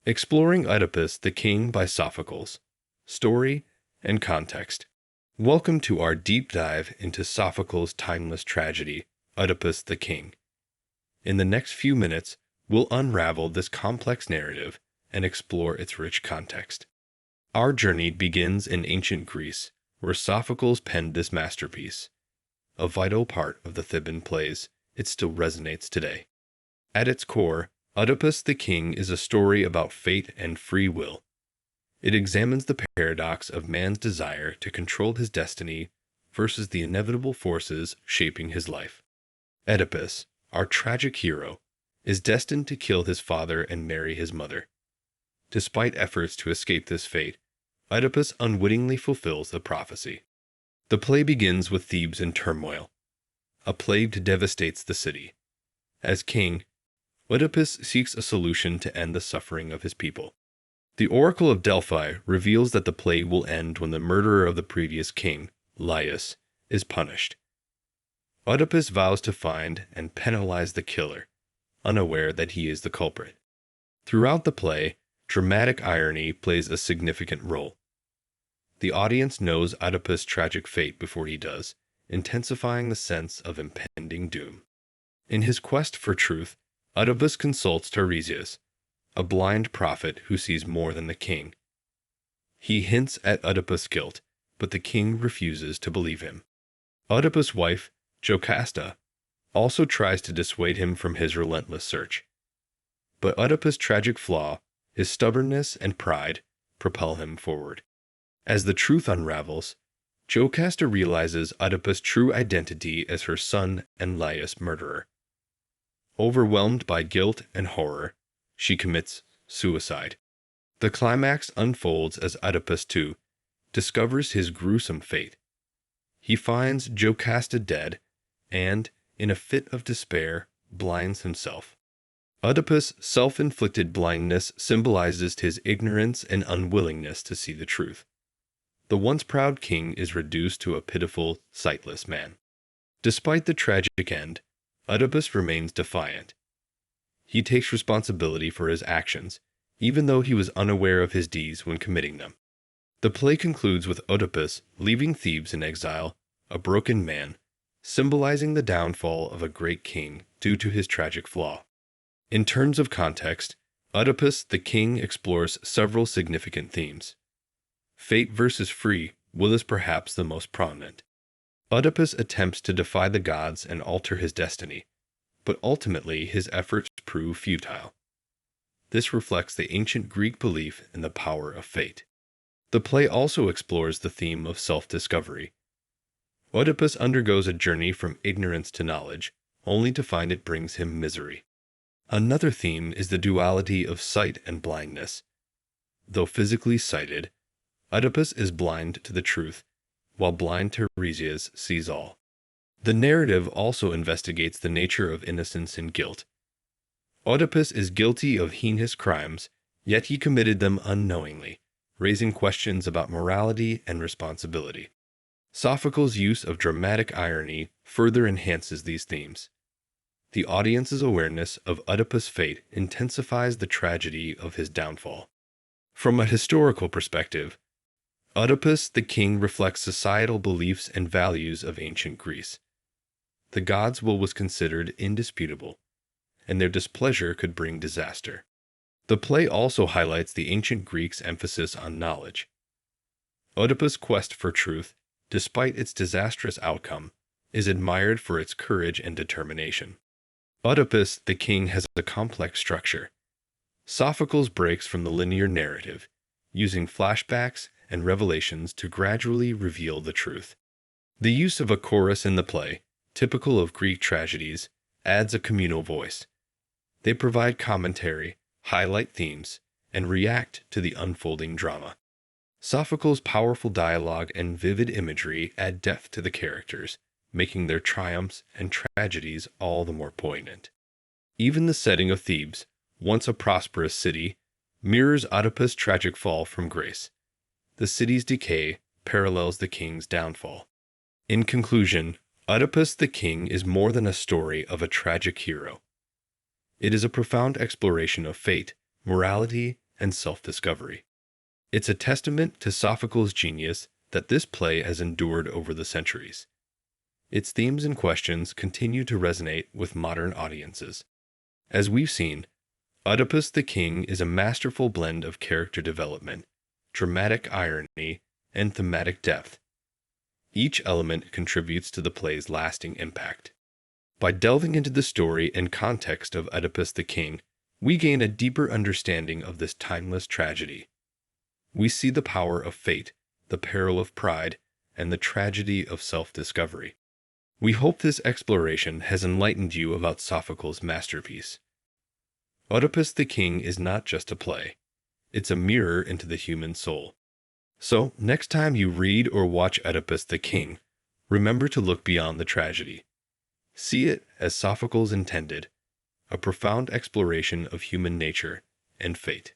Exploring Oedipus the King by Sophocles. Story and context. Welcome to our deep dive into Sophocles' timeless tragedy, Oedipus the King. In the next few minutes, we'll unravel this complex narrative and explore its rich context. Our journey begins in ancient Greece, where Sophocles penned this masterpiece. A vital part of the Theban plays, it still resonates today. At its core, Oedipus the King is a story about fate and free will. It examines the paradox of man's desire to control his destiny versus the inevitable forces shaping his life. Oedipus, our tragic hero, is destined to kill his father and marry his mother. Despite efforts to escape this fate, Oedipus unwittingly fulfills the prophecy. The play begins with Thebes in turmoil. A plague devastates the city. As king, Oedipus seeks a solution to end the suffering of his people. The Oracle of Delphi reveals that the plague will end when the murderer of the previous king, Laius, is punished. Oedipus vows to find and penalize the killer, unaware that he is the culprit. Throughout the play, dramatic irony plays a significant role. The audience knows Oedipus' tragic fate before he does, intensifying the sense of impending doom. In his quest for truth, Oedipus consults Tiresias, a blind prophet who sees more than the king. He hints at Oedipus' guilt, but the king refuses to believe him. Oedipus' wife, Jocasta, also tries to dissuade him from his relentless search. But Oedipus' tragic flaw, his stubbornness and pride, propel him forward. As the truth unravels, Jocasta realizes Oedipus' true identity as her son and Laius' murderer. Overwhelmed by guilt and horror, she commits suicide. The climax unfolds as Oedipus too discovers his gruesome fate. He finds Jocasta dead and, in a fit of despair, blinds himself. Oedipus' self-inflicted blindness symbolizes his ignorance and unwillingness to see the truth. The once proud king is reduced to a pitiful, sightless man. Despite the tragic end, Oedipus remains defiant. He takes responsibility for his actions, even though he was unaware of his deeds when committing them. The play concludes with Oedipus leaving Thebes in exile, a broken man, symbolizing the downfall of a great king due to his tragic flaw. In terms of context, Oedipus the King explores several significant themes. Fate versus free will is perhaps the most prominent. Oedipus attempts to defy the gods and alter his destiny, but ultimately his efforts prove futile. This reflects the ancient Greek belief in the power of fate. The play also explores the theme of self-discovery. Oedipus undergoes a journey from ignorance to knowledge, only to find it brings him misery. Another theme is the duality of sight and blindness. Though physically sighted, Oedipus is blind to the truth, while blind Tiresias sees all. The narrative also investigates the nature of innocence and guilt. Oedipus is guilty of heinous crimes, yet he committed them unknowingly, raising questions about morality and responsibility. Sophocles' use of dramatic irony further enhances these themes. The audience's awareness of Oedipus' fate intensifies the tragedy of his downfall. From a historical perspective, Oedipus the King reflects societal beliefs and values of ancient Greece. The gods' will was considered indisputable, and their displeasure could bring disaster. The play also highlights the ancient Greeks' emphasis on knowledge. Oedipus' quest for truth, despite its disastrous outcome, is admired for its courage and determination. Oedipus the King has a complex structure. Sophocles breaks from the linear narrative, using flashbacks and revelations to gradually reveal the truth. The use of a chorus in the play, typical of Greek tragedies, adds a communal voice. They provide commentary, highlight themes, and react to the unfolding drama. Sophocles' powerful dialogue and vivid imagery add depth to the characters, making their triumphs and tragedies all the more poignant. Even the setting of Thebes, once a prosperous city, mirrors Oedipus' tragic fall from grace. The city's decay parallels the king's downfall. In conclusion, Oedipus the King is more than a story of a tragic hero. It is a profound exploration of fate, morality, and self-discovery. It's a testament to Sophocles' genius that this play has endured over the centuries. Its themes and questions continue to resonate with modern audiences. As we've seen, Oedipus the King is a masterful blend of character development, dramatic irony, and thematic depth. Each element contributes to the play's lasting impact. By delving into the story and context of Oedipus the King, we gain a deeper understanding of this timeless tragedy. We see the power of fate, the peril of pride, and the tragedy of self-discovery. We hope this exploration has enlightened you about Sophocles' masterpiece. Oedipus the King is not just a play. It's a mirror into the human soul. So, next time you read or watch Oedipus the King, remember to look beyond the tragedy. See it as Sophocles intended, a profound exploration of human nature and fate.